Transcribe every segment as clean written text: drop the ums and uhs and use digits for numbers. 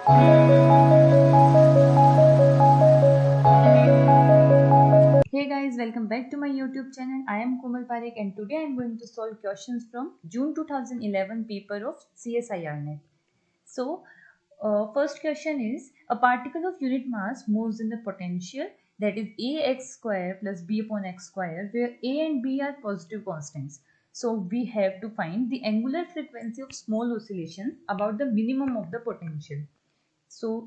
Hey guys, welcome back to my YouTube channel. I am Komal Parekh and today I am going to solve questions from June 2011 paper of CSIR-NET. So, first question is, a particle of unit mass moves in the potential that is ax square plus b upon x square, where a and b are positive constants. So, we have to find the angular frequency of small oscillation about the minimum of the potential.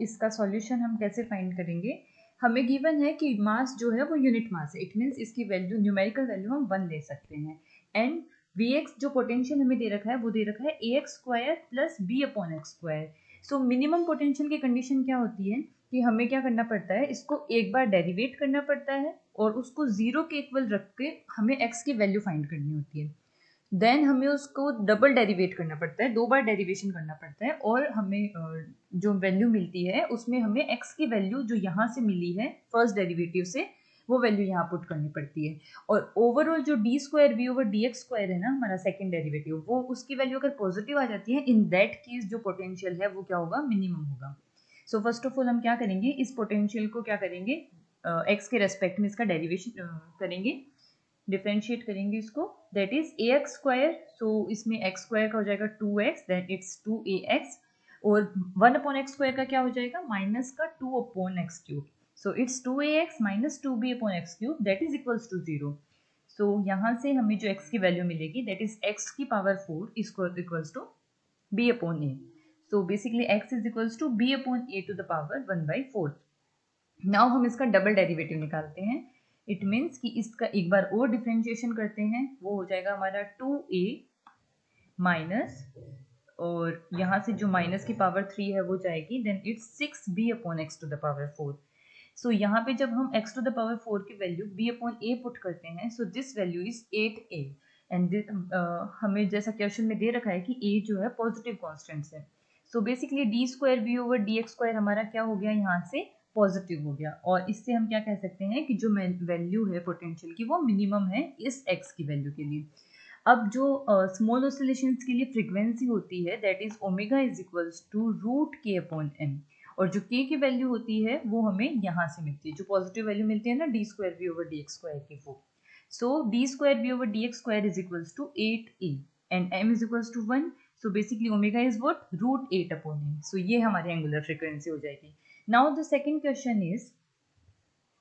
इसका solution हम कैसे find करेंगे? हमें given है कि मास जो है वो यूनिट मास है, इट मीन्स इसकी वैल्यू न्यूमेरिकल वैल्यू हम 1 ले सकते हैं एंड Vx जो पोटेंशियल हमें दे रखा है वो दे रखा है ax square plus b upon x square. So minimum potential की कंडीशन क्या होती है कि हमें क्या करना पड़ता है, इसको एक बार डेरिवेट करना पड़ता है और उसको जीरो के इक्वल रख के हमें x की वैल्यू फाइंड करनी होती है. देन हमें उसको डबल डेरिवेट करना पड़ता है, 2 बार डेरिवेशन करना पड़ता है और हमें जो वैल्यू मिलती है उसमें हमें x की वैल्यू जो यहाँ से मिली है फर्स्ट डेरिवेटिव से वो वैल्यू यहाँ पुट करनी पड़ती है. और ओवरऑल जो D square we over D x square है ना हमारा सेकेंड डेरिवेटिव, वो उसकी वैल्यू अगर पॉजिटिव आ जाती है, इन दैट केस जो पोटेंशियल है वो क्या होगा, मिनिमम होगा. सो फर्स्ट ऑफ ऑल हम क्या करेंगे, इस पोटेंशियल को क्या करेंगे, एक्स के रेस्पेक्ट में इसका डेरिवेशन करेंगे, डिफरेंशिएट करेंगे इसको, that is a x square. So इसमें एक्स स्क्वायर का हो जाएगा 2x, देन इट्स 2ax और 1 अपॉन एक्स स्क्वायर का क्या हो जाएगा, माइनस का 2 upon X cube. So it's 2ax minus 2b upon X cube that is equals to 0. So यहाँ से हमें जो x की वैल्यू मिलेगी दैट इज x की power 4 equals to b upon a. So basically x is equals to b upon a to the power 1/4. Now हम इसका double derivative निकालते हैं. इट मीन्स कि इसका एक बार और डिफ्रेंशिएशन करते हैं, वो हो जाएगा हमारा 2a माइनस और यहाँ से जो माइनस की पावर 3 है वो जाएगी, then it's 6b upon X to the power 4. So यहाँ पे जब हम x टू द पावर 4 की value b upon a put करते हैं, so this value is 8a and हमें जैसा क्वेश्चन में दे रखा है कि a जो है पॉजिटिव कॉन्स्टेंट्स है. So basically D square we over D x square हमारा क्या हो गया, यहाँ से पॉजिटिव हो गया और इससे हम क्या कह सकते हैं कि जो वैल्यू है पोटेंशियल की वो मिनिमम है इस x की वैल्यू के लिए. अब जो स्मॉल ऑसिलेशंस के लिए फ्रीक्वेंसी होती है that is omega is equals to root के अपॉन एम, और जो k की वैल्यू होती है वो हमें यहाँ से मिलती है, जो पॉजिटिव वैल्यू मिलती है ना d square we over D x square की वो. So d square we over D x square is equals to 8a and m is equals to 1. So basically omega is what, root 8 upon m. So ये हमारी angular frequency हो जाएगी. Now the second question is,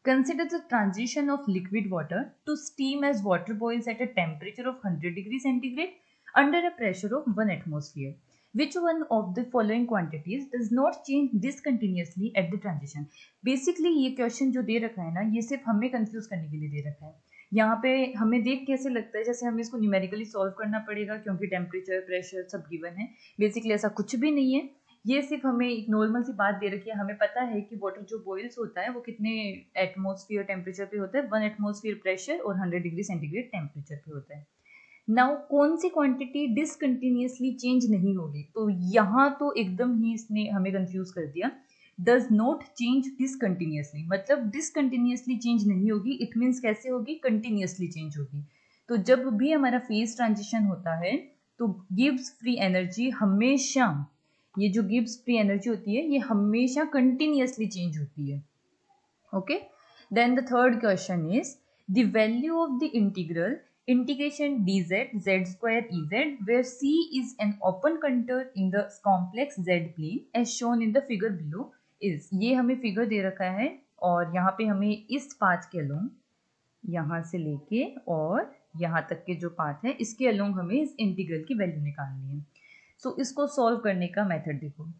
consider the transition of liquid water to steam as water boils at a temperature of 100 degrees centigrade under a pressure of 1 atmosphere. Which one of the following quantities does not change discontinuously at the transition? Basically ये question जो दे रखा है ना, ये सिर्फ हमें confuse करने के लिए दे रखा है. यहाँ पे हमें देख कैसे लगता है जैसे हमें इसको न्यूमेरिकली सॉल्व करना पड़ेगा क्योंकि टेम्परेचर प्रेशर सब गिवन है. बेसिकली ऐसा कुछ भी नहीं है, ये सिर्फ हमें एक नॉर्मल सी बात दे रखी है. हमें पता है कि वाटर जो बॉइल्स होता है वो कितने एटमॉस्फेयर टेम्परेचर पे होता है, 1 एटमॉस्फेयर प्रेशर और 100 डिग्री सेंटीग्रेड टेम्परेचर पे होता है. नाउ कौन सी क्वांटिटी डिसकंटिन्यूसली चेंज नहीं होगी, तो यहाँ तो एकदम ही इसने हमें कंफ्यूज कर दिया. डज नॉट चेंज डिसकंटिन्यूसली मतलब डिसकंटिन्यूसली चेंज नहीं होगी, इट मीन्स कैसे होगी, कंटिन्यूसली चेंज होगी. तो जब भी हमारा फेज ट्रांजिशन होता है तो गिब्स फ्री एनर्जी हमेशा, ये जो गिब्स फ्री एनर्जी होती है ये हमेशा कंटिन्यूसली चेंज होती है. Okay, then the third question is the value of the integral integration dz z square ez where c is an open contour in the complex z plane as shown in the figure below is. ये हमें figure दे रखा है और यहाँ पे हमें इस path के अलोंग, यहाँ से लेके और यहाँ तक के जो पाथ है इसके अलोंग हमें इस इंटीग्रल की वैल्यू निकालनी है. सो इसको सॉल्व करने का मेथड देखो.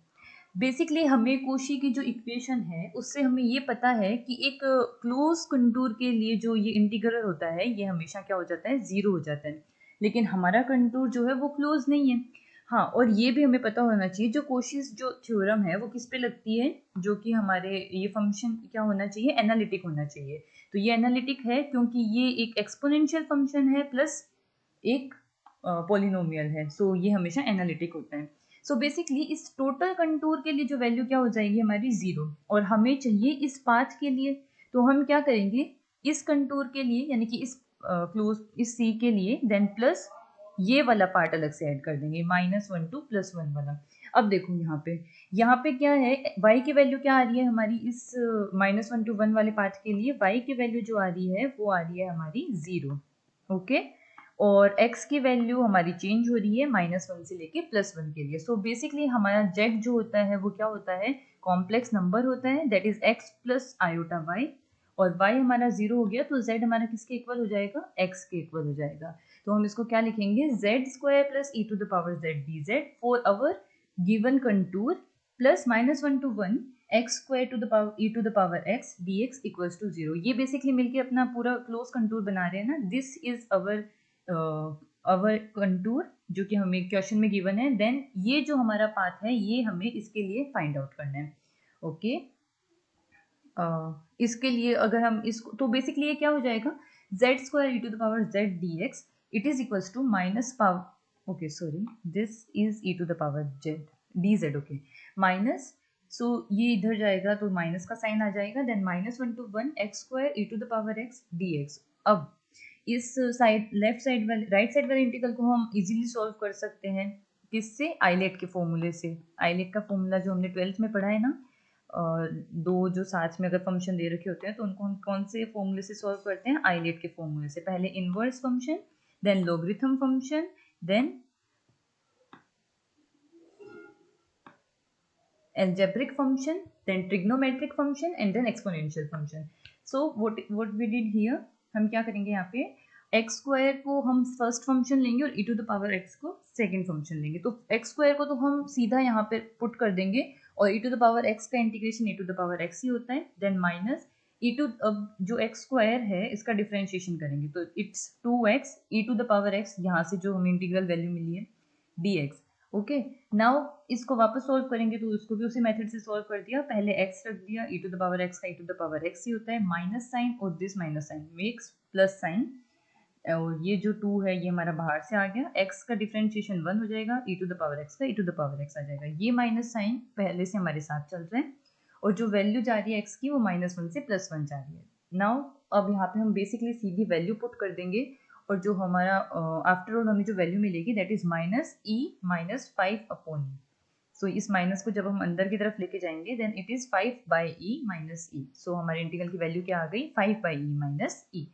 बेसिकली हमें कोशी की जो इक्वेशन है उससे हमें ये पता है कि एक क्लोज कंटूर के लिए जो ये इंटीग्रल होता है ये हमेशा क्या हो जाता है, जीरो हो जाता है. लेकिन हमारा कंटूर जो है वो क्लोज नहीं है. हाँ, और ये भी हमें पता होना चाहिए जो कोशीस जो थ्योरम है वो किस पे लगती है, जो कि हमारे ये फंक्शन क्या होना चाहिए, एनालिटिक होना चाहिए. तो ये एनालिटिक है क्योंकि ये एक एक्सपोनेंशियल फंक्शन है प्लस एक पॉलिनोमियल है. सो ये हमेशा एनालिटिक होता है. सो बेसिकली इस टोटल कंटूर के लिए जो वैल्यू क्या हो जाएगी हमारी, जीरो. और हमें चाहिए इस पाथ के लिए, तो हम क्या करेंगे, इस कंटूर के लिए यानी कि इस क्लोज इस सी के लिए देन प्लस ये वाला पार्ट अलग से ऐड कर देंगे, -1 to +1 वाला। अब देखो यहाँ पे क्या है, y की वैल्यू क्या आ रही है हमारी इस -1 to 1 वाले पार्ट के लिए, y की वैल्यू जो आ रही है वो आ रही है हमारी 0, ओके। और x की वैल्यू हमारी चेंज हो रही है -1 से लेके +1 के लिए। सो बेसिकली हमारा z जो होता है वो क्या होता है, कॉम्प्लेक्स नंबर होता है, that is x plus iota y, और y हमारा 0 हो गया तो z हमारा किसके इक्वल हो जाएगा, x के इक्वल हो जाएगा। तो हम इसको क्या लिखेंगे, z² plus e to the power z dz for our given contour plus -1 to 1 x² to the power e to the power x dx equals to 0। ये बेसिकली मिलके अपना पूरा क्लोज कंटूर बना रहे हैं ना, दिस इज अवर कंटूर जो कि हमें क्वेश्चन में गिवन है। देन ये जो हमारा पाथ है ये हमें इसके लिए फाइंड आउट करना है, ओके। इसके लिए अगर हम इसको, तो बेसिकली ये क्या हो जाएगा, z² e to the power z dx it is equals to minus power, okay sorry, this is e to the power z dz, okay, minus, so ये इधर जाएगा तो माइनस का साइन आ जाएगा, then -1 to 1 x² e to the power x dx। अब इस side left side वाले राइट साइड वाले इंटीग्रल को हम इजीली सॉल्व कर सकते हैं, किससे, आइलेट के फॉर्मूले से। आइलेट का फॉर्मूला जो हमने 12th में पढ़ा है ना, दो जो साथ में अगर फंक्शन दे रखे होते हैं तो उनको हम कौन से फॉर्मूले से सॉल्व करते हैं, आइलेट के फॉर्मूले से। पहले inverse function, then logarithm function, then algebraic function, then trigonometric function and then exponential function. So what we did here, हम क्या करेंगे यहाँ पे, x² को हम फर्स्ट फंक्शन लेंगे और e to the power x को सेकंड फंक्शन लेंगे। तो x² को तो हम सीधा यहाँ पे पुट कर देंगे और e to the power x का integration e to the power x ही होता है, देन माइनस e टू, अब जो x² है इसका डिफरेंशिएशन करेंगे तो it's 2x e to the power x, यहाँ से जो हमें इंटीग्रल वैल्यू मिली है dx, ओके। नाउ इसको वापस सॉल्व करेंगे तो उसको भी उसी मेथड से सॉल्व कर दिया, पहले x रख दिया, e to the power x का e to the power x ही होता है, माइनस साइन और this minus sign makes plus sign, और ये जो 2 है ये हमारा बाहर से आ गया, x का डिफरेंशिएशन 1 हो जाएगा, e to the power x का e to the power x आ जाएगा, ये माइनस साइन पहले से हमारे साथ चल रहे हैं, और जो वैल्यू जा रही है x की वो -1 से +1 जा रही है। नाउ अब यहाँ पे हम बेसिकली सीधी वैल्यू पुट कर देंगे, और जो हमारा आफ्टर ऑल हमें जो वैल्यू मिलेगी दैट इज -5/e। सो इस माइनस को जब हम अंदर की तरफ लेके जाएंगे देन इट इज 5/e-e। सो हमारे इंटीग्रल की वैल्यू क्या आ गई, 5/e-e।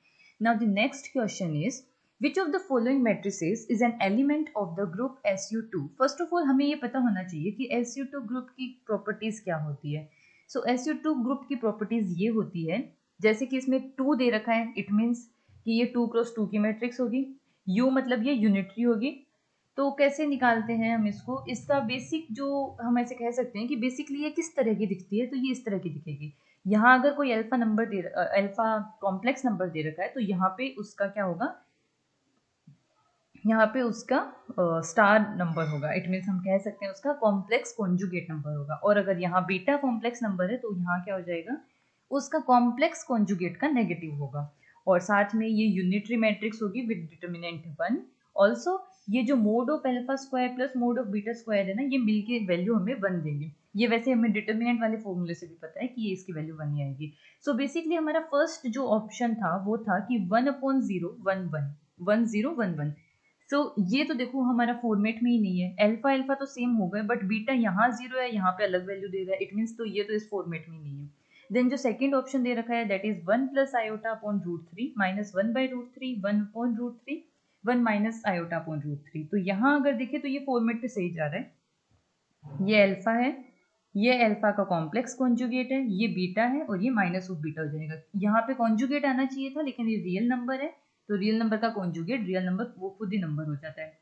Now the next question is which of the following matrices is an element of the group SU2। First of all हमें ये पता होना चाहिए कि SU2 ग्रुप की प्रॉपर्टीज क्या होती है। सो SU2 ग्रुप की प्रॉपर्टीज ये होती है, जैसे कि इसमें 2 दे रखा है, इट मीन्स कि ये 2x2 की मैट्रिक्स होगी, U मतलब ये यूनिटरी होगी। तो कैसे निकालते हैं हम इसको, इसका बेसिक जो हम ऐसे कह सकते हैं कि बेसिकली ये किस तरह की दिखती है, तो ये इस तरह की दिखेगी। यहाँ अगर कोई alpha number alpha complex number दे रखा है तो यहाँ पे उसका क्या होगा, यहाँ पे उसका स्टार नंबर होगा, इट मीन्स हम कह सकते हैं उसका कॉम्प्लेक्स कॉन्जुगेट नंबर होगा। और अगर यहाँ बीटा कॉम्प्लेक्स नंबर है तो यहाँ क्या हो जाएगा, उसका कॉम्प्लेक्स कॉन्जुगेट का नेगेटिव होगा, और साथ में ये यूनिटरी मैट्रिक्स होगी विद डिटर्मिनेंट 1। ऑल्सो ये जो mode of alpha square plus mode of beta square है ना, ये मिलके वैल्यू हमें 1 देंगे। ये वैसे हमें डिटर्मिनेंट वाले फॉर्मूले से भी पता है कि ये इसकी वैल्यू 1 ही आएगी। सो बेसिकली हमारा फर्स्ट जो ऑप्शन था वो था कि 1/0 1 1 1 0 1 1। सो ये तो देखो हमारा फॉर्मेट में ही नहीं है, अल्फा अल्फा तो सेम हो गए बट बीटा यहाँ 0 है, यहाँ पे अलग वैल्यू दे रहा है, इट मीन्स तो ये तो इस फॉर्मेट में नहीं है। देन जो सेकंड ऑप्शन दे रखा है that is 1 plus iota upon √3 minus 1/√3 1 upon √3 1 minus iota upon √3। तो यहाँ अगर देखें तो ये फॉर्मेट पे सही जा रहा है, ये अल्फा है, ये अल्फा का कॉम्प्लेक्स कॉन्जुगेट है, ये बीटा है और ये माइनस ऑफ बीटा हो जाएगा। यहाँ पे कॉन्जुगेट आना चाहिए था लेकिन ये रियल नंबर है, तो रियल नंबर का कॉन्जुगेट रियल नंबर वो खुद ही नंबर हो जाता है।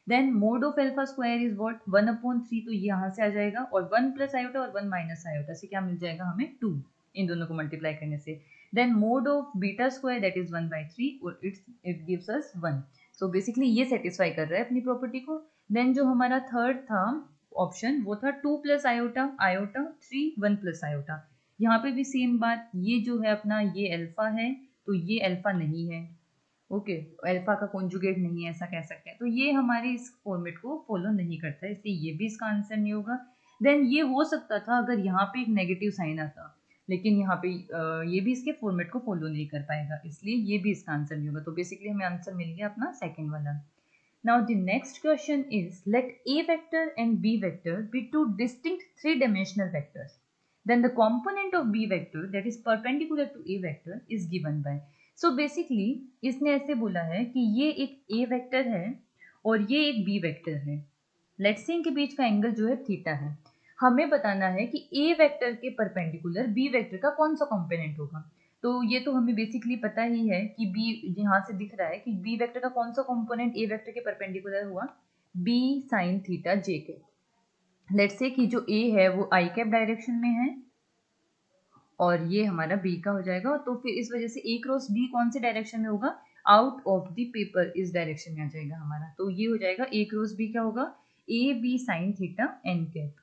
Then mod of alpha square is what 1/3, तो ये यहाँ से आ जाएगा, और 1 प्लस आयोटा और 1 माइनस आयोटा से क्या मिल जाएगा हमें 2, इन दोनों को मल्टीप्लाई करने से। Then mod of beta square that is 1/3 और it gives us 1। So basically ये सेटिस्फाई कर रहा है अपनी प्रॉपर्टी को। देन जो हमारा थर्ड था ऑप्शन वो था 2 plus iota iota 3 1 plus iota. यहाँ पे भी सेम बात, ये जो है अपना ये अल्फा है तो ये अल्फा नहीं है, ओके, अल्फा का कॉन्जुगेट नहीं है ऐसा कह सकते हैं, तो ये हमारे इस फॉर्मेट को फॉलो नहीं करता है, इसलिए ये भी इसका आंसर नहीं होगा। देन ये हो सकता था अगर यहाँ पे एक नेगेटिव साइन आता, लेकिन यहाँ पे ये भी इसके फॉर्मेट को फॉलो नहीं कर पाएगा, इसलिए ये भी इसका आंसर नहीं होगा। तो बेसिकली हमें आंसर मिल गया अपना सेकंड वाला। Now the next question is, let A vector and B vector be two distinct three-dimensional vectors. Then the component of B vector that is perpendicular to A vector is given by. So basically इसने ऐसे बोला है कि ये एक A vector है और ये एक B vector है. Let's say इनके बीच का एंगल जो है थीटा है. हमें बताना है कि A वेक्टर के परपेंडिकुलर B वेक्टर का कौन सा कंपोनेंट होगा. तो ये तो हमें बेसिकली पता ही है कि बी यहाँ से दिख रहा है कि बी वेक्टर का कौन सा कंपोनेंट ए वेक्टर के परपेंडिकुलर हुआ, B sine theta J cap. Let's say कि जो ए है वो आई कैप डायरेक्शन में है और ये हमारा बी का हो जाएगा. तो फिर इस वजह से ए क्रॉस बी कौन से डायरेक्शन में होगा, आउट ऑफ द पेपर इस डायरेक्शन में आ जाएगा हमारा. तो ये हो जाएगा ए क्रॉस बी क्या होगा, A B sine theta N cap.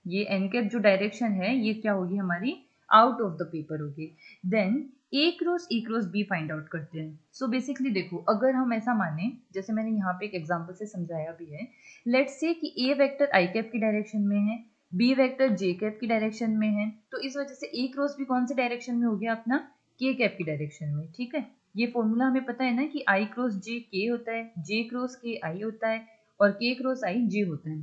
ये एन कैप जो डायरेक्शन है ये क्या होगी हमारी, आउट ऑफ द पेपर होगी. Then A cross B find out करते हैं. सो बेसिकली देखो, अगर हम ऐसा माने जैसे मैंने यहाँ पे एक एग्जांपल से समझाया भी है, लेट्स से कि ए वेक्टर आई कैप की डायरेक्शन में है, बी वेक्टर जे कैप की डायरेक्शन में है, तो इस वजह से ए क्रॉस बी कौन से डायरेक्शन में हो गया अपना, के कैप की डायरेक्शन में. ठीक है, ये फॉर्मूला हमें पता है ना कि आई क्रॉस जे के होता है, जे क्रॉस के आई होता है और के क्रॉस आई जे होता है.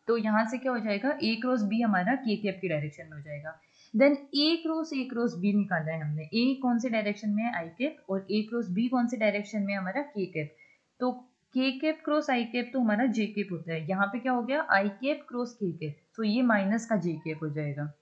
तो यहाँ से क्या हो जाएगा, ए क्रॉस बी हमारा के कैप की डायरेक्शन में हो जाएगा. देन ए क्रॉस बी निकाला है हमने, ए कौन से डायरेक्शन में है आई कैप और ए क्रॉस बी कौन से डायरेक्शन में है हमारा के कैप. तो के कैप क्रॉस आई कैप तो हमारा जे कैप होता है. यहाँ पे क्या हो गया, आई कैप क्रॉस के कैप, तो ये माइनस का जे कैप हो जाएगा.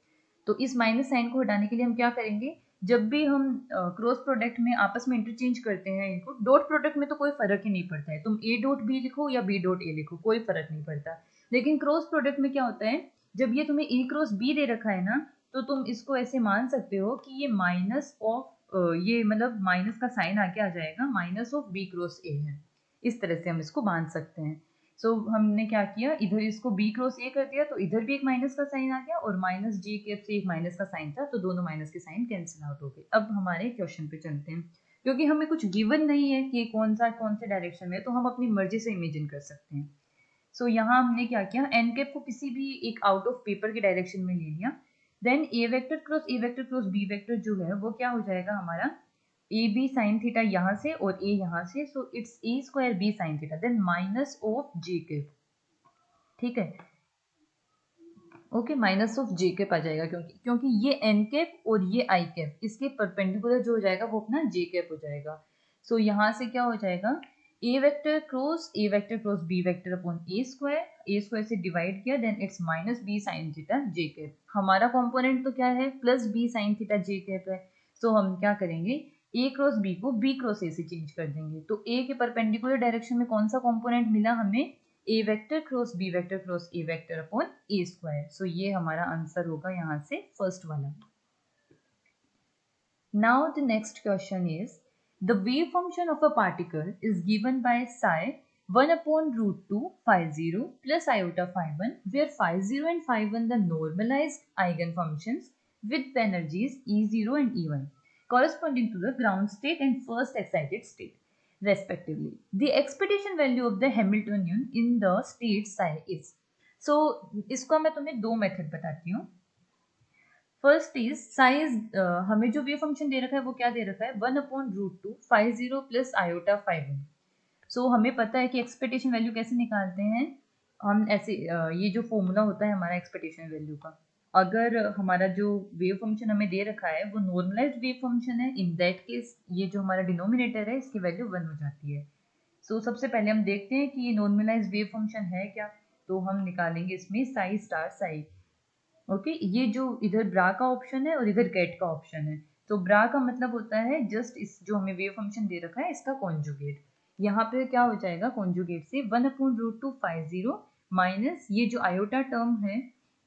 तो इस माइनस साइन को हटाने के लिए हम क्या करेंगे, जब भी हम क्रॉस प्रोडक्ट में आपस में इंटरचेंज करते हैं इनको, डॉट प्रोडक्ट में तो कोई फर्क ही नहीं पड़ता है, तुम ए डॉट बी लिखो या बी डॉट ए लिखो कोई फर्क नहीं पड़ता. लेकिन क्रॉस प्रोडक्ट में क्या होता है, जब ये तुम्हें ए क्रॉस बी दे रखा है ना, तो तुम इसको ऐसे मान सकते हो कि ये माइनस ऑफ ये मतलब माइनस का साइन आके आ जाएगा, minus of B cross A है. इस तरह से हम इसको मान सकते हैं. सो हमने क्या किया, इधर इसको बी क्रॉस ए कर दिया तो इधर भी एक माइनस का साइन आ गया और माइनस जे कैप से एक माइनस का साइन था, तो दोनों माइनस के साइन कैंसिल आउट हो गए. अब हमारे क्वेश्चन पे चलते हैं. क्योंकि हमें कुछ गिवन नहीं है कि कौन से डायरेक्शन में, तो हम अपनी मर्जी से इमेजिन कर सकते हैं. सो यहाँ हमने क्या किया, एन कैप को किसी भी एक आउट ऑफ पेपर के डायरेक्शन में ले लिया. देन ए वेक्टर क्रॉस बी वेक्टर जो है वो क्या हो जाएगा हमारा, ए बी साइन थीटा यहाँ से और ए यहाँ से, so it's a square b sine theta then minus of j cap. ठीक है, okay, minus of j cap आ जाएगा क्योंकि ये एन कैप और ये आई कैप इसके परपेंडिकुलर जो हो जाएगा वो अपना जे कैप हो जाएगा. सो यहाँ से क्या हो जाएगा, a vector cross b vector upon a square से डिवाइड किया, then it's minus b sine theta J cap. हमारा कंपोनेंट तो क्या है, प्लस बी साइन थीटा जे कैप है. सो हम क्या करेंगे, ए क्रॉस बी को बी क्रॉस ए से चेंज कर देंगे. तो ए के परपेंडिकुलर डायरेक्शन में कौन सा कंपोनेंट मिला हमें, a vector cross a vector upon a square. So ये हमारा आंसर होगा यहाँ से फर्स्ट वाला. Now the next question is, the wave function of a particle is given by psi 1 upon root 2 phi 0 plus iota phi 1, where phi 0 and phi 1 the normalized eigenfunctions with energies E0 and E1 corresponding to the ground state and first excited state respectively. The expectation value of the Hamiltonian in the state psi is. So इसको मैं तुम्हें दो method बताती हूँ. First is size, हमें जो wave function दे रखा है वो क्या दे रखा है, 1 upon root 2 phi 0 plus iota phi 1. So हमें पता है कि एक्सपेक्टेशन वैल्यू कैसे निकालते हैं हम, ऐसे ये जो फॉर्मूला होता है हमारा एक्सपेक्टेशन वैल्यू का, अगर हमारा जो वेव फंक्शन हमें दे रखा है वो नॉर्मलाइज्ड वेव फंक्शन है, इन दैट केस ये जो हमारा डिनोमिनेटर है इसकी वैल्यू 1 हो जाती है. सो सबसे पहले हम देखते हैं कि ये नॉर्मलाइज्ड वेव फंक्शन है क्या, तो हम निकालेंगे इसमें साई स्टार साई. ओके, ये जो इधर ब्रा का ऑप्शन है और इधर गेट का ऑप्शन है, तो ब्रा का मतलब होता है जस्ट इस जो हमें वेव फंक्शन दे रखा है इसका कॉन्जुगेट. यहाँ पे क्या हो जाएगा, कॉन्जुगेट से 1 अपॉन रूट 2 फाई 0 माइनस ये जो आयोटा टर्म है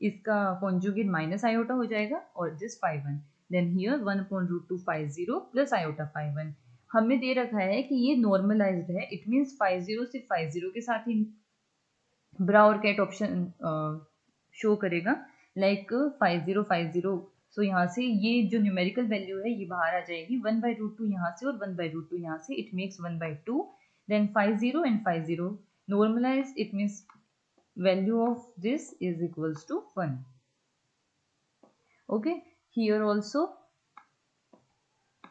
इसका कॉन्जुगेट माइनस आयोटा हो जाएगा और this phi 1, then here 1 upon root 2 phi 0 plus iota phi 1. हमें दे रखा है कि ये नॉर्मलाइज्ड है, इट मीन्स फाई 0 सिर्फ फाई 0 के साथ ही ब्रा और कैट ऑप्शन शो करेगा, लाइक 5050. सो यहाँ से ये जो न्यूमेरिकल वैल्यू है ये बाहर आ जाएगी 1 बाई रूट 2 यहाँ से और 1 बाई रूट 2 यहाँ से, it makes 1 by 2. Then 50 and 50 normalize, it means value of this is equals to 1. Okay, here also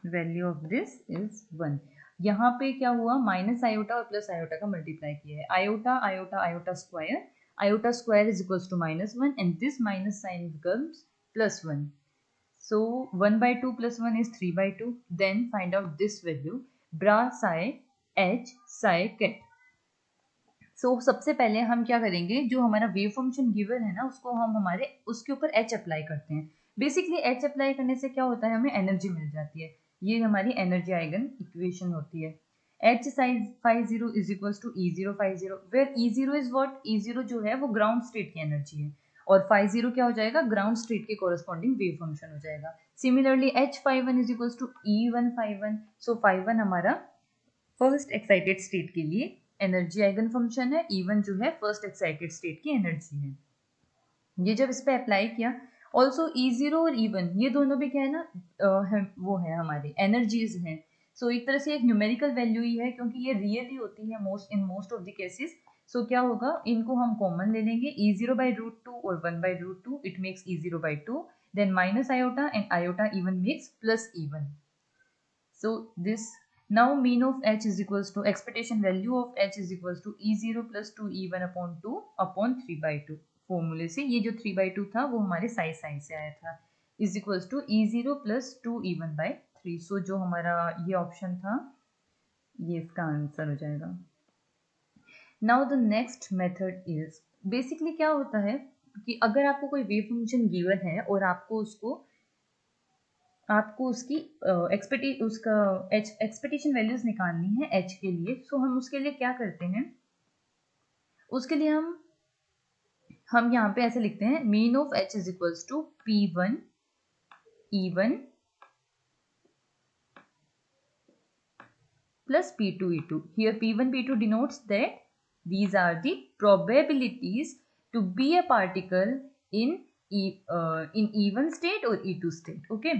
value of this is 1. यहाँ पे क्या हुआ, माइनस आयोटा और प्लस आयोटा का मल्टीप्लाई किया है, iota iota iota square is equals to -1 and this minus sign becomes +1. So 1/2 plus 1 is 3/2. Then find out this value, bra psi h psi ket. So सबसे पहले हम क्या करेंगे, जो हमारा वेव फंक्शन गिवन है ना उसको हम हमारे उसके ऊपर h अप्लाई करते हैं. बेसिकली h अप्लाई करने से क्या होता है, हमें एनर्जी मिल जाती है. ये हमारी एनर्जी आइगन इक्वेशन होती है. h phi 0 is equals to E0 phi 0, where E0 is what, E0 जो है वो ग्राउंड स्टेट की एनर्जी है और phi 0 क्या हो जाएगा, ग्राउंड स्टेट के कोरस्पॉन्डिंग वेव फंक्शन हो जाएगा. Similarly h phi 1 is equals to E1 phi 1. So phi 1 हमारा फर्स्ट एक्साइटेड स्टेट के लिए एनर्जी आइगन फंक्शन है, E1 जो है फर्स्ट एक्साइटेड स्टेट की एनर्जी है. ये जब इस पे अप्लाई किया, ऑल्सो E0 और E1 ये दोनों भी क्या है ना, वो है हमारी एनर्जीज हैं. सो एक तरह से एक न्यूमेरिकल वैल्यू ही है क्योंकि ये रियली होती है मोस्ट ऑफ द केसेस. सो क्या होगा, इनको हम कॉमन ले लेंगे, E0/√2 और 1/√2, it makes E0/2, then minus iota and iota even makes plus E1. So this now mean of h is equals to expectation value of h is equals to E0 plus 2E1 upon 2 upon 3/2. फॉर्मूले से ये जो 3/2 था वो हमारे sign से आया था, is equals to E0 plus 2E1/3. So जो हमारा ये ऑप्शन था ये इसका आंसर हो जाएगा. Now the next method is, basically क्या होता है कि अगर आपको कोई वेव फंक्शन गिवन है और आपको उसकी एक्सपेक्टेशन वैल्यूज निकालनी है h के लिए. सो हम उसके लिए क्या करते हैं, उसके लिए हम यहाँ पे ऐसे लिखते हैं, mean of h is equals to P1 E1 plus P2 E2. Here P1 P2 denotes that these are the probabilities to be a particle in E1 state or E2 state. Okay.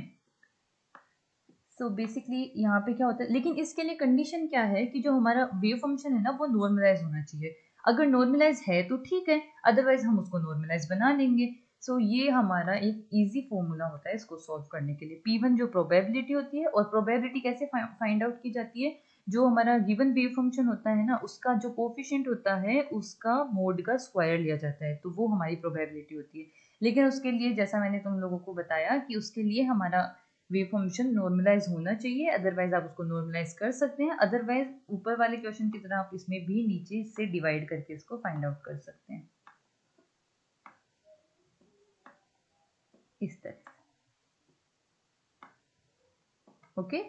So basically यहाँ पे क्या होता है, लेकिन इसके लिए condition क्या है कि जो हमारा वेव फंक्शन है ना वो नॉर्मलाइज होना चाहिए. अगर नॉर्मलाइज है तो ठीक है, अदरवाइज हम उसको नॉर्मलाइज बना लेंगे. सो ये हमारा एक इजी फॉर्मूला होता है इसको सॉल्व करने के लिए. P1 जो प्रोबेबिलिटी होती है, और प्रोबेबिलिटी कैसे फाइंड आउट की जाती है, जो हमारा गिवन वेव फंक्शन होता है ना उसका जो कोफिशिएंट होता है उसका मोड का स्क्वायर लिया जाता है, तो वो हमारी प्रोबेबिलिटी होती है. लेकिन उसके लिए जैसा मैंने तुम लोगों को बताया कि उसके लिए हमारा वेव फंक्शन नॉर्मलाइज होना चाहिए, अदरवाइज आप उसको नॉर्मलाइज कर सकते हैं, अदरवाइज ऊपर वाले क्वेश्चन की तरह आप इसमें भी नीचे से डिवाइड करके इसको फाइंड आउट कर सकते हैं इस तरह. Okay.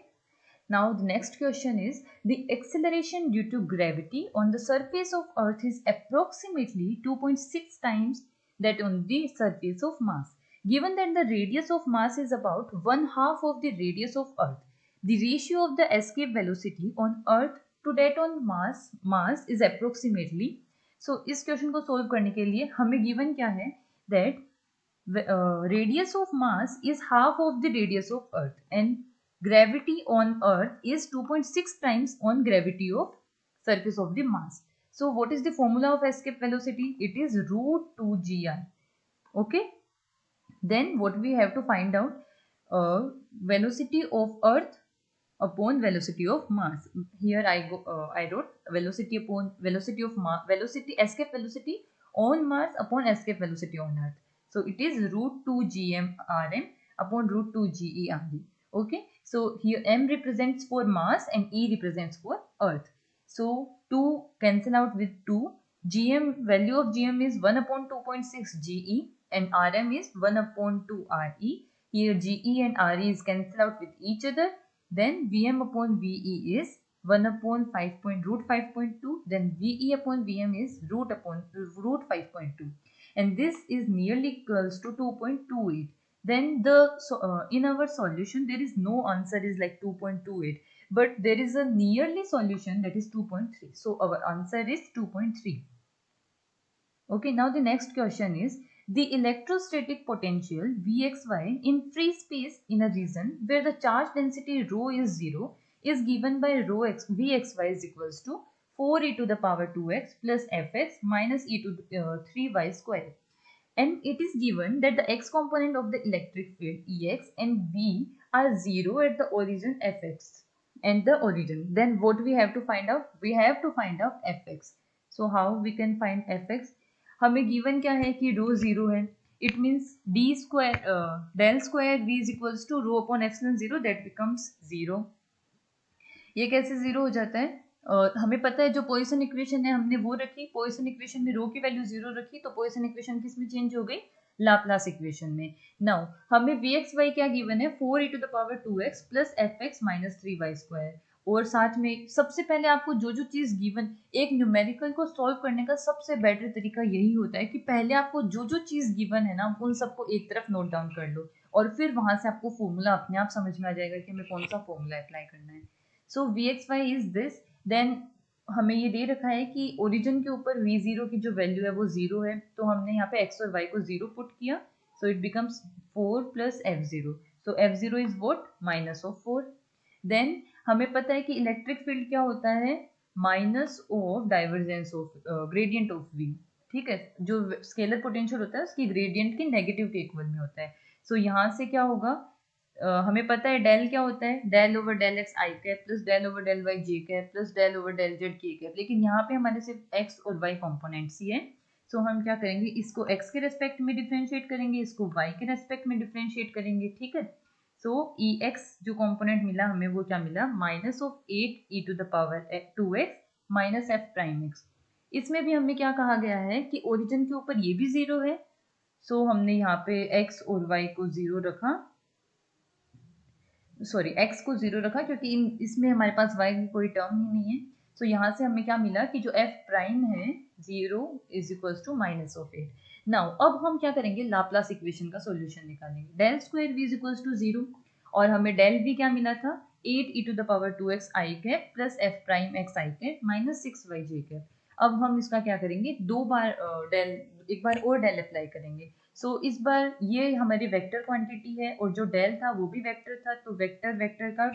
Now the next question is, the acceleration due to gravity on the surface of Earth is approximately 2.6 times that on the surface of Mars. Given that the radius of Mars is about 1/2 of the radius of Earth, the ratio of the escape velocity on Earth to that on Mars is approximately. So इस question को solve करने के लिए हमें given क्या है, that radius of Mars is half of the radius of Earth and gravity on Earth is 2.6 times on gravity of surface of the Mars. So what is the formula of escape velocity? It is √2gr. Okay. Then what we have to find out, velocity of Earth upon velocity of Mars. Here I wrote velocity upon velocity of Mars, escape velocity on Mars upon escape velocity on Earth. So it is √2gm/rm upon √2 GeRe. Okay. So here m represents for Mars and e represents for Earth. So 2 cancel out with 2. Gm, value of Gm is 1 upon 2.6 Ge and Rm is 1 upon 2 Re. Here Ge and Re is cancel out with each other. Then Vm upon Ve is 1 upon 5.2. Then Ve upon Vm is √5.2. And this is nearly equals to 2.28. Then in our solution there is no answer is like 2.28, but there is a nearly solution that is 2.3. So our answer is 2.3. Okay, now the next question is, the electrostatic potential Vxy in free space in a region where the charge density rho is 0 is given by Vxy is equals to 4e to the power 2x plus fx minus e to the 3y square. And it is given that the x component of the electric field Ex and V are 0 at the origin Fx. and the origin. Then what we have to find out? We have to find out fx. So how we can find fx? हमें given क्या है कि रो zero है. It means d square del square v is equals to rho upon epsilon zero, that becomes zero. ये कैसे zero हो जाता है? हमें पता है जो पोइसन इक्वेशन है हमने वो रखी, पोइसन इक्वेशन में रो की वैल्यू जीरो रखी, तो पोइसन इक्वेशन किस में चेंज हो गई? लाप्लास इक्वेशन में. नाउ हमें वी एक्स वाई क्या गिवन है? 4e⁻2x plus F x minus 3y². और साथ में सबसे पहले आपको जो जो चीज़ गिवन, एक न्यूमेरिकल को सॉल्व करने का सबसे बेटर तरीका यही होता है कि पहले आपको जो जो चीज़ गिवन है ना उन सबको एक तरफ नोट डाउन कर लो, और फिर वहां से आपको फॉर्मूला अपने आप समझ में आ जाएगा कि हमें कौन सा फॉर्मूला अप्लाई करना है. So V X Y is this. Then हमें ये दे रखा है कि ओरिजिन के ऊपर वी जीरो की जो वैल्यू है वो जीरो है, तो हमने यहाँ पे एक्स और वाई को जीरो पुट किया. So it becomes 4 plus F zero. So F zero is what? Minus of 4. Then हमें पता है कि इलेक्ट्रिक फील्ड क्या होता है? Minus of divergence of gradient of V. ठीक है, जो स्केलर पोटेंशियल होता है उसकी ग्रेडियंट की नेगेटिव के इक्वल में होता है. सो यहाँ से क्या होगा? हमें पता है डेल क्या होता है? Del over del x i cap plus del over del y j cap plus del over del z k cap. लेकिन यहाँ पे हमारे सिर्फ एक्स और वाई कॉम्पोनेंट्स ही है. सो हम क्या करेंगे? इसको एक्स के रेस्पेक्ट में डिफ्रेंशिएट करेंगे, इसको वाई के रेस्पेक्ट में डिफ्रेंशिएट करेंगे. ठीक है. सो ई एक्स जो कॉम्पोनेंट मिला हमें वो क्या मिला? Minus of 8e⁻2x minus F prime x. इसमें भी हमें क्या कहा गया है कि ओरिजिन के ऊपर ये भी जीरो है. सो हमने यहाँ पे एक्स और वाई को जीरो रखा, सॉरी एक्स को जीरो रखा क्योंकि इसमें हमारे पास वाई की कोई टर्म ही नहीं है. सो यहाँ से हमें क्या मिला कि जो एफ प्राइम है zero is equals to minus of 8. Now अब हम क्या करेंगे? लाप्लास इक्वेशन का सॉल्यूशन निकालेंगे. Del square v is equals to zero, और हमें डेल वी क्या मिला था? 8e⁻2x i cap plus f prime x i cap minus 6y j cap. अब हम इसका क्या करेंगे? दो बार डेल, एक बार और डेल अप्लाई करेंगे. सो इस बार ये हमारी वेक्टर क्वांटिटी है और जो डेल था वो भी वेक्टर था, तो वेक्टर वेक्टर का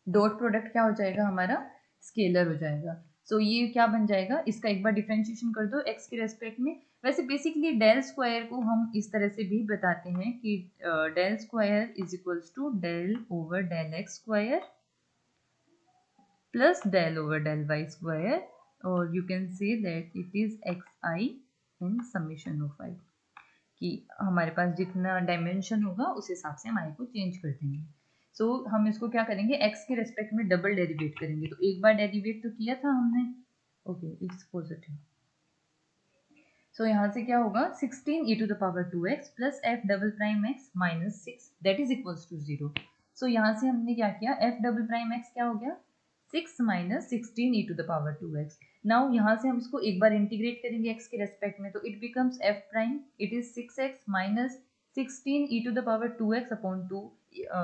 डॉट प्रोडक्ट क्या हो जाएगा? हमारा स्केलर हो जाएगा. सो ये क्या बन जाएगा? इसका एक बार डिफरेंशिएशन कर दो एक्स के रेस्पेक्ट में. वैसे बेसिकली डेल स्क्वायर को हम इस तरह से भी बताते हैं कि del square is equals to del over del x square plus del over del y square, और you can say that it is x i in summation of i. कि हमारे पास जितना डायमेंशन होगा उस हिसाब से हम आई को चेंज कर देंगे. सो हम इसको क्या करेंगे? एक्स के रेस्पेक्ट में डबल डेरिवेट करेंगे. तो एक बार डेरिवेट तो किया था हमने, ओके इट्स पॉजिटिव. सो यहाँ से क्या होगा? 16e⁻2x plus F double prime X minus 6 that is equals to 0. So यहाँ से हमने क्या किया? एफ डबल प्राइम एक्स क्या हो गया? 6 माइनस 16e⁻2x. नाउ यहाँ से हम इसको एक बार इंटीग्रेट करेंगे x के रेस्पेक्ट में, तो it becomes f prime it is 6x minus 16e⁻2x upon 2.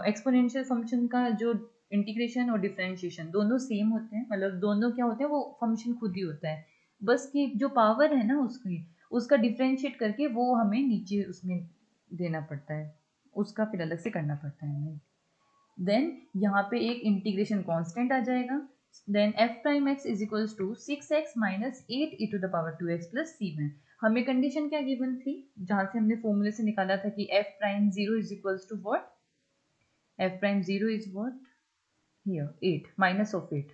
Exponential function का जो इंटीग्रेशन और डिफरेंशिएशन दोनों सेम होते हैं, मतलब दोनों क्या होते हैं? वो फंक्शन खुद ही होता है, बस कि जो पावर है ना उसकी, उसका डिफरेंशिएट करके वो हमें नीचे उसमें देना पड़ता है, उसका फिर अलग से करना पड़ता है हमें. देन यहाँ पे एक इंटीग्रेशन कांस्टेंट आ जाएगा. Then F prime X is equals to 6x minus 8e⁻2x plus c1. हमें कंडीशन क्या गिवन थी जहाँ से हमने फॉर्मूले से निकाला था कि F prime zero is equals to what? F prime zero is what? Here 8 minus of 8.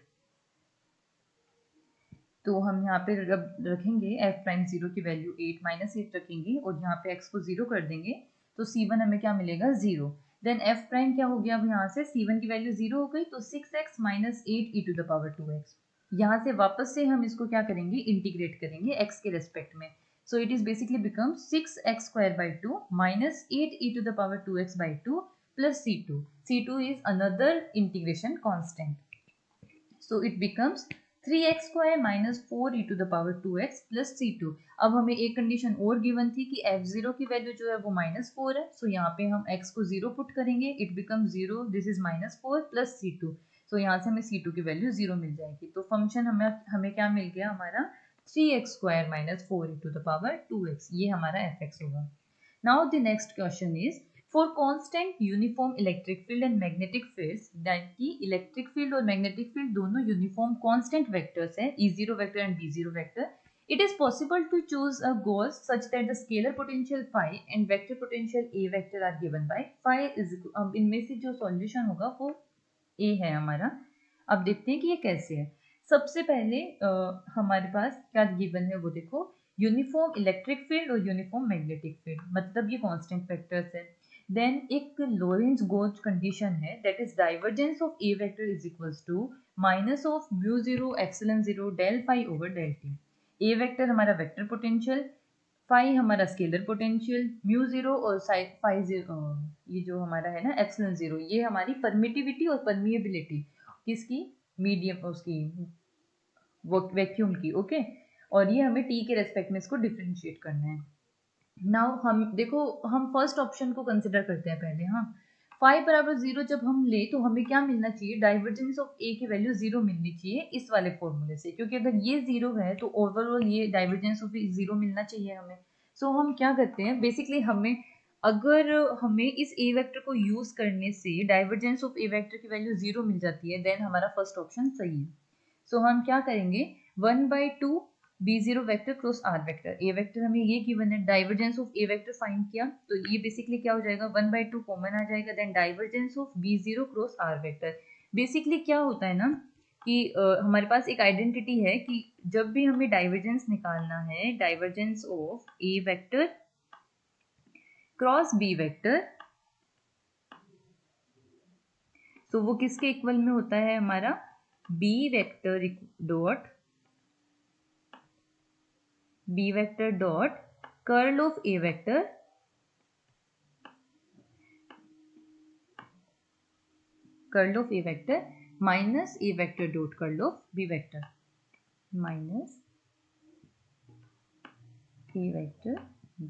तो हम यहाँ पे रखेंगे एफ प्राइम जीरो की वैल्यू 8 माइनस 8 रखेंगे और यहाँ पे x को जीरो कर देंगे, तो c1 हमें क्या मिलेगा? जीरो. देन f प्राइम क्या हो गया? अब यहाँ से c1 की वैल्यू जीरो हो गई, तो 6x माइनस 8e⁻2x. यहाँ से वापस से हम इसको क्या करेंगे? इंटीग्रेट करेंगे x के रेस्पेक्ट में. So it is basically become 6x square by 2 minus 8e⁻2x by 2 plus c2. c2 is another integration constant. So it becomes 3x square minus 4e⁻2x plus c2. अब हमें एक कंडीशन और given थी कि f0 की value जो है वो -4 है. सो यहाँ पे हम x को 0 पुट करेंगे, it become 0, this is -4 plus c2. सो यहाँ से हमें c2 की वैल्यू 0 मिल जाएगी. तो फंक्शन हमें क्या मिल गया? हमारा 3x स्क्वायर माइनस 4e⁻2x. ये हमारा fx होगा. Now the next question is for constant uniform electric field and magnetic fields, that की इलेक्ट्रिक फील्ड और मैग्नेटिक फील्ड दोनों यूनिफॉर्म कांस्टेंट वेक्टर्स हैं, E0 vector and B0 vector. It is possible to choose a gauss such that the scalar potential phi and vector potential A vector are given by phi is. अब इनमें से जो solution होगा वो ए है हमारा। अब देखते हैं कि ये कैसे है। सबसे पहले हमारे पास क्या गिवन है वो देखो, यूनिफॉर्म इलेक्ट्रिक फील्ड और यूनिफॉर्म मैग्नेटिक फील्ड, मतलब ये कांस्टेंट वेक्टर्स है। देन एक लोरेंज गोज कंडीशन है, that is divergence of A vector is equals to minus of mu zero epsilon zero del phi over del T. A vector हमारा vector potential, phi हमारा scalar potential, mu zero और phi zero ये जो हमारा है ना epsilon zero, ये हमारी परमिटिविटी और परमिएबिलिटी किसकी, मीडियम उसकी वैक्यूम की। ओके, और ये हमें टी के रेस्पेक्ट में इसको डिफ्रेंशिएट करना है। नाउ हम देखो, हम फर्स्ट ऑप्शन को कंसिडर करते हैं पहले। हाँ, फाई बराबर जीरो जब हम ले तो हमें क्या मिलना चाहिए, डाइवर्जेंस ऑफ ए की वैल्यू जीरो मिलनी चाहिए इस वाले फॉर्मूले से, क्योंकि अगर ये जीरो है तो ओवरऑल ये डाइवर्जेंस ऑफ ए जीरो मिलना चाहिए हमें। सो हम क्या करते हैं बेसिकली, हमें अगर हमें इस ए वेक्टर को यूज करने से डाइवर्जेंस ऑफ ए वेक्टर की वैल्यू जीरो मिल जाती है, देन हमारा फर्स्ट ऑप्शन सही है। सो हम क्या करेंगे, 1/2 B zero vector cross R vector, A vector हमें ये गिवन है, divergence of A vector find किया तो ये बेसिकली क्या हो जाएगा, 1/2 कॉमन आ जाएगा, then divergence of B zero cross R vector. Basically क्या होता है ना कि हमारे पास एक आइडेंटिटी है कि जब भी हमें डाइवर्जेंस निकालना है, divergence of A vector cross b vector, तो वो किसके इक्वल में होता है हमारा, b vector dot curl of A vector minus a vector dot curl of b vector, minus a vector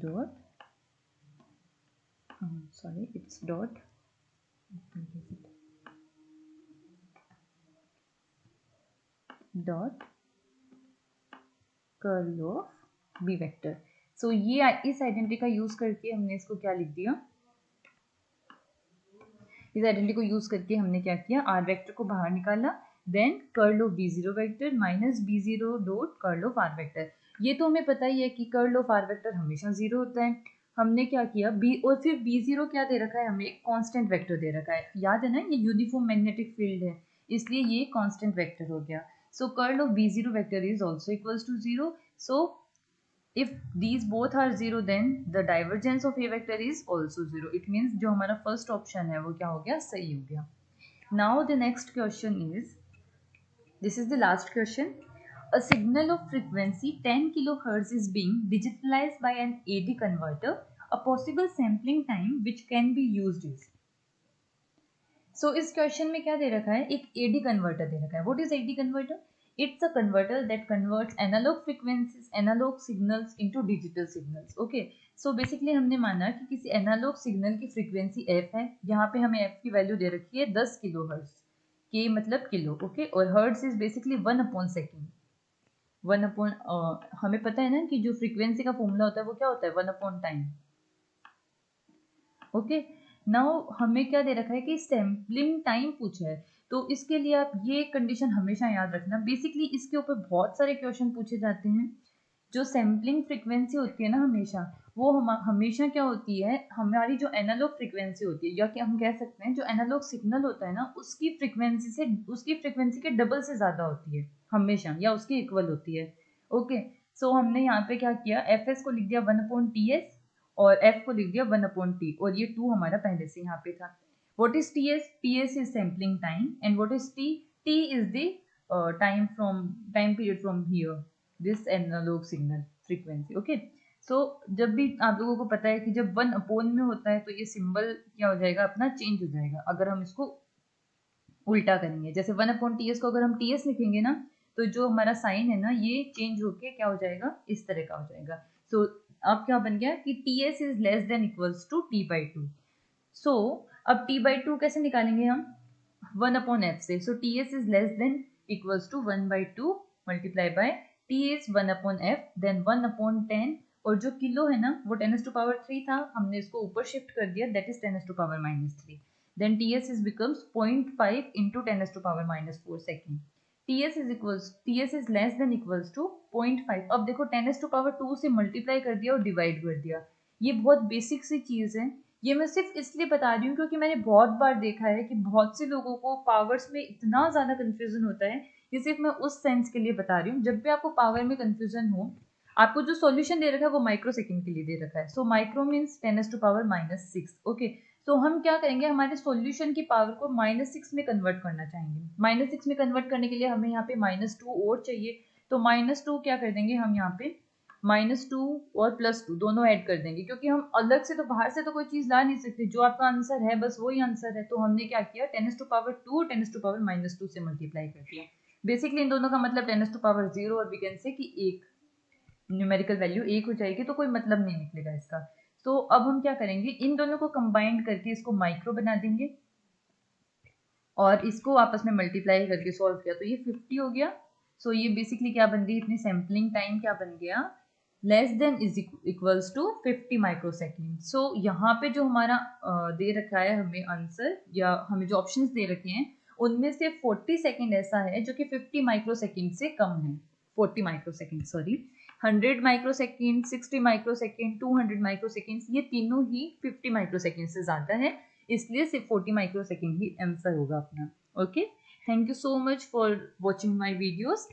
dot sorry it's dot dot curl of b vector. So ये इस identity का यूज करके हमने इसको क्या लिख दिया, इस आइडेंटिटी को यूज करके हमने क्या किया, आर वेक्टर को बाहर निकाला, then curl of B zero vector minus B zero dot curl of R vector. ये तो हमें पता ही है कि कर्ल ऑफ आर वेक्टर हमेशा जीरो होता है। हमने क्या किया बी, और फिर बी जीरो क्या दे रखा है हमें, एक कांस्टेंट वेक्टर दे रखा है, याद है ना, ये यूनिफॉर्म मैग्नेटिक फील्ड है इसलिए ये कांस्टेंट वेक्टर हो गया। So curl of B zero vector is also equals to zero. So if these both are zero then the divergence of a vector is also zero, it means जो हमारा first option है वो क्या हो गया, सही हो गया। now the next question is, this is the last question, a signal of frequency 10 kilohertz is being digitalized by an AD converter, a possible sampling time which can be used is। सो इस question में क्या दे रखा है, एक AD converter दे रखा है। What is AD converter, it's a converter that converts analog frequencies, analog signals into digital signals. Okay, so basically हमने माना कि किसी एनालॉग सिग्नल की फ्रीक्वेंसी एफ है, यहाँ पे हमें एफ की वैल्यू दे रखी है 10 किलो हर्ट्ज, के मतलब किलो, ओके, और हर्ट्ज इज बेसिकली 1/सेकेंड, 1 हमें पता है ना कि जो फ्रीक्वेंसी का फॉर्मूला होता है वो क्या होता है, 1/टाइम। ओके, नाउ हमें क्या दे रखा है कि सैम्पलिंग टाइम पूछा है, तो इसके लिए आप ये कंडीशन हमेशा याद रखना। बेसिकली इसके ऊपर बहुत सारे क्वेश्चन पूछे जाते हैं। जो सैम्पलिंग फ्रीक्वेंसी होती है ना हमेशा, वो हमेशा क्या होती है, हमारी जो एनालॉग फ्रीक्वेंसी होती है, या कि हम कह सकते हैं जो एनालॉग सिग्नल होता है ना उसकी फ्रीक्वेंसी के डबल से ज़्यादा होती है हमेशा, या उसकी इक्वल होती है। ओके, सो हमने यहाँ पे क्या किया, एफ एस को लिख दिया 1/TS और f को लिख दिया 1/t, और ये 2 हमारा पहले से यहाँ पे था। What is ts, ts is sampling time, and what is t, t is the time period from here this analogue signal frequency. Okay, so जब भी आप लोगों को पता है कि जब 1 में होता है तो ये सिंबल क्या हो जाएगा, अपना चेंज हो जाएगा। अगर हम इसको उल्टा करेंगे, जैसे 1/ts को अगर हम ts लिखेंगे ना, तो जो हमारा साइन है ना ये चेंज होके क्या हो जाएगा, इस तरह का हो जाएगा। सो अब क्या बन गया कि ts is less than equals to t/2। So अब t/2 कैसे निकालेंगे हम, 1/f से। So ts is less than equals to 1/2 multiply by t is 1/f, then 1/10, और जो किलो है ना वो 10⁻³ था, हमने इसको ऊपर शिफ्ट कर दिया, that is 10⁻³ then ts is becomes 0.5 into 10⁻⁻4 second। ts is less than equals to 0.5। अब देखो 10⁻² से मल्टीप्लाई कर दिया और डिवाइड कर दिया। ये बहुत बेसिक सी चीज है ये मैं सिर्फ इसलिए बता रही हूँ क्योंकि मैंने बहुत बार देखा है कि बहुत से लोगों को पावर्स में इतना ज़्यादा कन्फ्यूजन होता है। ये सिर्फ मैं उस सेंस के लिए बता रही हूँ, जब भी आपको पावर में कन्फ्यूजन हो, आपको जो सॉल्यूशन दे रखा है वो माइक्रो सेकेंड के लिए दे रखा है। So micro means 10⁻⁻⁶। ओके, तो हम क्या करेंगे, हमारे सॉल्यूशन की पावर को -6 में कन्वर्ट करना चाहेंगे। -6 में कन्वर्ट करने के लिए हमें यहाँ पे -2 और चाहिए, तो -2 क्या कर देंगे हम यहाँ पे, -2 और +2 दोनों ऐड कर देंगे, क्योंकि हम अलग से तो बाहर से तो कोई चीज़ ला नहीं सकते, जो आपका आंसर है बस वही आंसर है। तो हमने क्या किया, 10⁻2 10⁻⁻2 से मल्टीप्लाई कर दिया। बेसिकली इन दोनों का मतलब 10⁻0 और वी कैन से कि एक न्यूमेरिकल वैल्यू एक हो जाएगी, तो कोई मतलब नहीं निकलेगा इसका। तो अब हम क्या करेंगे, इन दोनों को कंबाइंड करके इसको माइक्रो बना देंगे और इसको आपस में मल्टीप्लाई करके सॉल्व किया तो ये 50 हो गया। सो ये बेसिकली क्या बन गई, इतनी सैम्पलिंग टाइम क्या बन गया, less than is equals to 50 microsecond. So यहाँ पे जो हमारा दे रखा है हमें आंसर, या हमें जो ऑप्शंस दे रखे हैं उनमें से 40 सेकेंड ऐसा है जो कि 50 माइक्रोसेकेंड से कम है। 40 microsecond sorry, 100 microsecond, 60 microsecond, 200 microsecond, ये तीनों ही 50 माइक्रोसेकेंड से ज़्यादा है, इसलिए सिर्फ 40 माइक्रोसेकेंड ही आंसर होगा अपना। Okay, thank you so much for watching my videos.